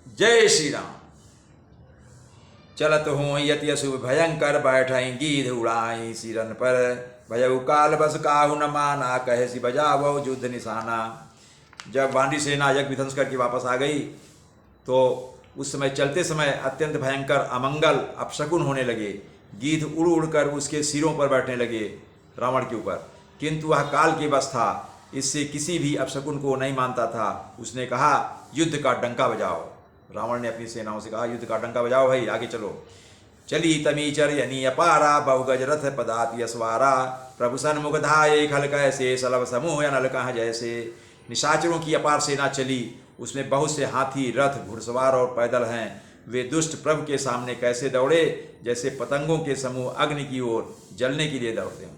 जय श्री राम। चलत हूँ यति अशुभ भयंकर, बैठई गीध उड़ाई सिरन पर, भयउ काल बस काहू न माना, कहे सी बजावो युद्ध निशाना। जब वानरी सेना यज्ञ विध्वंस करके वापस आ गई तो उस समय चलते समय अत्यंत भयंकर अमंगल अपशकुन होने लगे। गीध उड़ उड़कर उसके सिरों पर बैठने लगे रावण के ऊपर, किंतु वह काल के बस था, इससे किसी भी अपशकुन को नहीं मानता था। उसने कहा युद्ध का डंका बजाओ। रावण ने अपनी सेनाओं से कहा युद्ध का डंका बजाओ भाई, आगे चलो। चली तमीचर यनी अपारा, बहुगज रथ पदाति अस्वारा, प्रभु सन्मुख धाये खल कैसे, सलभ समूह अनल कह जैसे। निशाचरों की अपार सेना चली, उसमें बहुत से हाथी रथ घुड़सवार और पैदल हैं। वे दुष्ट प्रभु के सामने कैसे दौड़े, जैसे पतंगों के समूह अग्नि की ओर जलने के लिए दौड़ते हैं।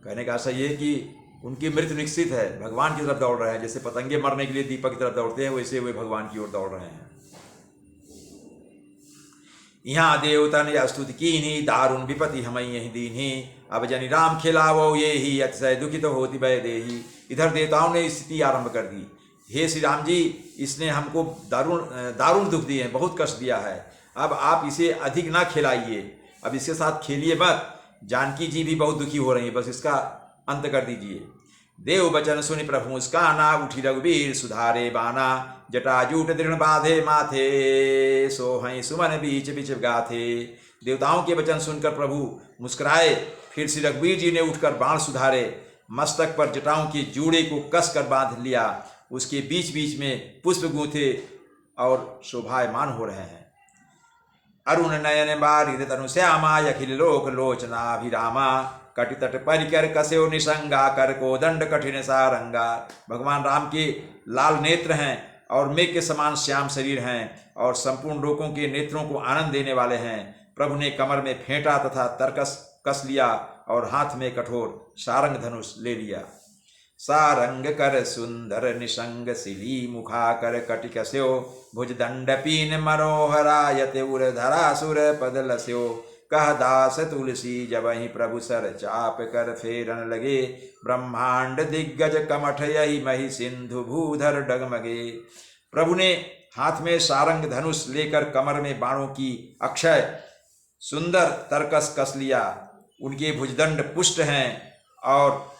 कहने का आशा ये है कि उनकी मृत्यु निश्चित है, भगवान की तरफ दौड़ रहे हैं। जैसे पतंगे मरने के लिए दीपक की तरफ दौड़ते हैं, वैसे वे भगवान की ओर दौड़ रहे हैं। यहाँ देवतन या स्तुति कीन्ही, दारुण विपति हमई यही दीन्ही, अब जनि राम खिलावो ये ही, अतिशय दुखित होती भय देही। इधर देवताओं ने स्थिति आरंभ कर दी। हे श्री राम जी, इसने हमको दारुण दुख दिए हैं, बहुत कष्ट दिया है। अब आप इसे अधिक ना खिलाइए, अब इसके साथ खेलिए मत। जानकी जी भी बहुत दुखी हो रही है, बस इसका अंत कर दीजिए। देव बचन सुनि प्रभु मुस्काना, उठी रघुवीर सुधारे बाना, जटाजूट दृढ़ बाधे माथे, सोहई सुमन बीच बीच गाथे। देवताओं के वचन सुनकर प्रभु मुस्कुराए, फिर श्री रघुवीर जी ने उठकर बाण सुधारे, मस्तक पर जटाओं के जूड़े को कस कर बांध लिया, उसके बीच बीच में पुष्प गूंथे और शोभायमान हो रहे हैं। अरुण नयन बारिद तनु श्यामा, अखिल लोक लोचनाभिरामा, कटि तट परिकर कसयो निसंगा, कर को दंड कठिन सारंगा। भगवान राम के लाल नेत्र हैं और मेघ के समान श्याम शरीर हैं और संपूर्ण लोकों के नेत्रों को आनंद देने वाले हैं। प्रभु ने कमर में फेंटा तथा तरकस कस लिया और हाथ में कठोर सारंग धनुष ले लिया। सारंग कर सुंदर निसंग सिली, मुखा कर कटिकस्यो, भुज दंड पीन मनोहरायते, उर धरा सुर पद लस्यो। कह दास तुलसी जब ही प्रभु सर चाप कर फेरन लगे, ब्रह्मांड दिग्गज कमठ यही मही, सिंधु भूधर डगमगे। प्रभु ने हाथ में सारंग धनुष लेकर कमर में बाणों की अक्षय सुंदर तरकस कस लिया। उनके भुजदंड पुष्ट हैं और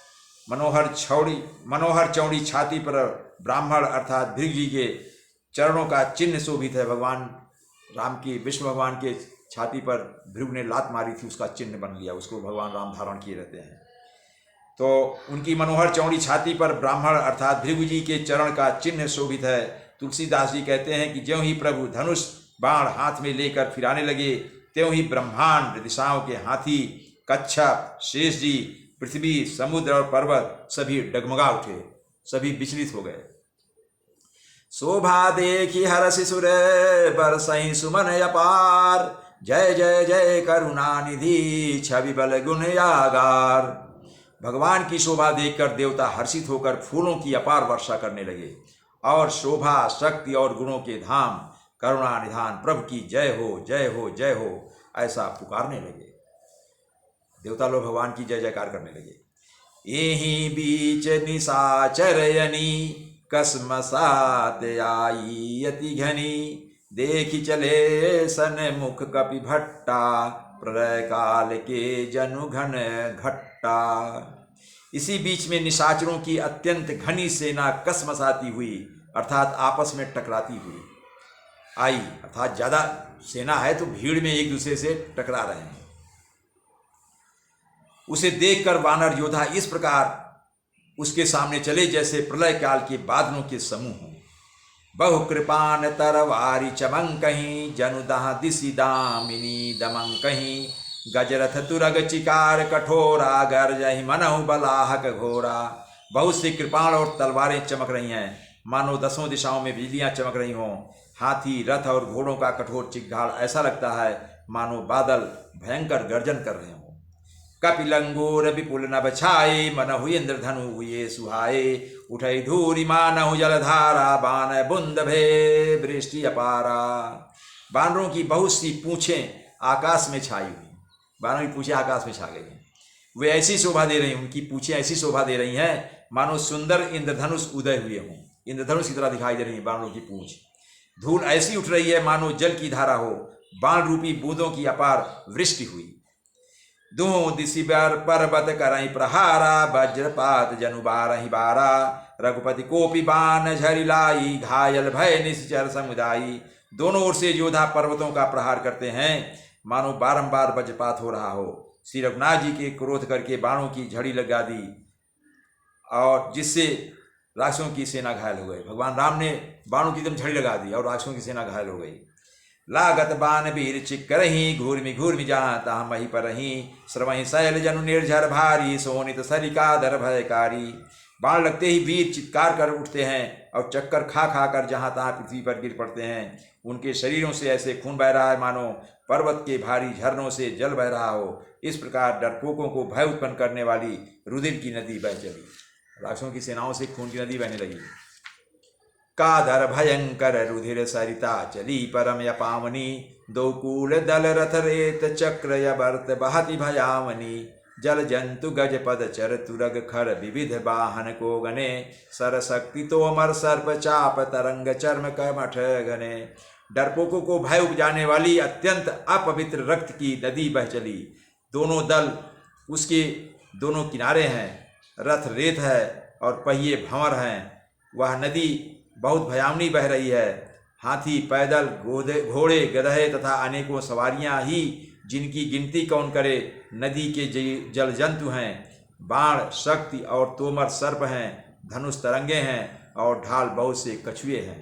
मनोहर चौड़ी छाती पर ब्राह्मण अर्थात भृग जी के चरणों का चिन्ह शोभित है। भगवान राम की, विष्णु भगवान के छाती पर भृग ने लात मारी थी, उसका चिन्ह बन लिया, उसको भगवान राम धारण किए रहते हैं। तो उनकी मनोहर चौड़ी छाती पर ब्राह्मण अर्थात भृगु जी के चरण का चिन्ह शोभित है। तुलसीदास जी कहते हैं कि ज्यों ही प्रभु धनुष बाण हाथ में लेकर फिराने लगे, त्यों ही ब्रह्मांड, दिशाओं के हाथी, कच्छप, शेष जी, पृथ्वी, समुद्र और पर्वत सभी डगमगा उठे, सभी विचलित हो गए। शोभा देखी हरषि सुर, बरसई सुमन अपार, जय जय जय करुणा निधि, छवि बल गुण आगार। भगवान की शोभा देखकर देवता हर्षित होकर फूलों की अपार वर्षा करने लगे और शोभा, शक्ति और गुणों के धाम, करुणा निधान प्रभु की जय हो जय हो जय हो ऐसा पुकारने लगे। देवता लोग भगवान की जय जयकार करने लगे। यही बीच निशाचरयनी, कसमसात आई अति घनी, देखी चले सन मुख कपि भट्टा, प्रलय काल के जनु घन घट्टा। इसी बीच में निशाचरों की अत्यंत घनी सेना कसमसाती हुई अर्थात आपस में टकराती हुई आई, अर्थात ज्यादा सेना है तो भीड़ में एक दूसरे से टकरा रहे हैं। उसे देखकर वानर योद्धा इस प्रकार उसके सामने चले जैसे प्रलय काल के बादलों के समूह हों। बहु कृपान तरवारी चमंकहीं, जनुदह दिशि दामिनी दमंकहीं, गजरथ तुरग चिकार कठोरा, गर्जहि मनहु बलाहक घोरा। बहुत सी कृपाण और तलवारें चमक रही हैं, मानो दसों दिशाओं में बिजलियां चमक रही हों। हाथी, रथ और घोड़ों का कठोर चिक्गाड़ ऐसा लगता है मानो बादल भयंकर गर्जन कर रहे हों। कपिलंगोर विपुल नभ छाये, मनहु इंद्रधनु हुए सुहाये, उठई धूरि मानहु जलधारा, बान बुंद भे वृष्टि अपारा। बानरों की बहुत सी पूंछें आकाश में छाई हुई, बानरों की पूंछें आकाश में छा गई हैं। वे ऐसी शोभा दे रही हैं, उनकी पूंछें ऐसी शोभा दे रही हैं मानो सुंदर इंद्रधनुष उदय हुए हों। इंद्रधनुष की तरह दिखाई दे रही है बानरों की पूंछ। धूल ऐसी उठ रही है मानो जल की धारा हो, बाण रूपी बूंदों की अपार वृष्टि हुई। दूं दिशि पर्वत करई प्रहारा, वज्रपात जनु बारहि बारा, रघुपति कोपि बाण झरि लाई, घायल भय निश्चर समुदायी। दोनों ओर से योद्धा पर्वतों का प्रहार करते हैं, मानो बारंबार वज्रपात हो रहा हो। श्री रघुनाथ जी के क्रोध करके बाणों की झड़ी लगा दी और जिससे राक्षसों की सेना घायल हो गई। भगवान राम ने बाणों की एकदम झड़ी लगा दी और राक्षसों की सेना घायल हो गई। लागत बाण वीर चिक्करही, घूर्मि घूर्मि जहाँ तहाँ मही पर रही, श्रवहि शैल जनु निर्झर भारी, सोनित सरिका दर भयकारी। बाण लगते ही वीर चित्कार कर उठते हैं और चक्कर खा खा कर जहाँ तहाँ पृथ्वी पर गिर पड़ते हैं। उनके शरीरों से ऐसे खून बह रहा है मानो पर्वत के भारी झरनों से जल बह रहा हो। इस प्रकार डरपोकों को भय उत्पन्न करने वाली रुधिर की नदी बह चली। राक्षसों की सेनाओं से खून की नदी बहने लगी। कादर भयंकर रुधिर सरिता चली परम यपावनी, दो कूल दल रथ रेत चक्र यवर्त बहति भयावनी। जल जंतु गज पद चर तुरग खर विविध वाहन को गने, सर शक्ति तोमर सर्प चाप तरंग चर्म कमठ घने। डरपोकों को भय उपजाने वाली अत्यंत अपवित्र रक्त की नदी बह चली। दोनों दल उसके दोनों किनारे हैं, रथ रेत है और पहिए भंवर हैं। वह नदी बहुत भयावनी बह रही है। हाथी, पैदल, घोड़े, गधे तथा अनेकों सवारियां ही जिनकी गिनती कौन करे, नदी के जल जंतु हैं। बाण, शक्ति और तोमर सर्प हैं, धनुष तरंगे हैं और ढाल बहुत से कछुए हैं।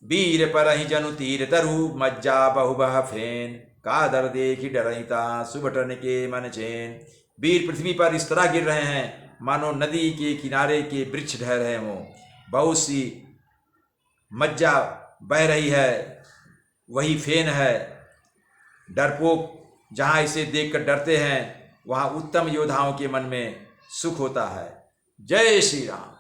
वीर परहि जनु तीर तरु, मज्जा बहुबह फेन, कादर देखि डरहिता सुबटन के मन चैन। वीर पृथ्वी पर इस तरह गिर रहे हैं मानो नदी के किनारे के वृक्ष ढह रहे हों। बहुत सी मज्जा बह रही है, वही फेन है। डरपोक जहाँ इसे देखकर डरते हैं, वहाँ उत्तम योद्धाओं के मन में सुख होता है। जय श्री राम।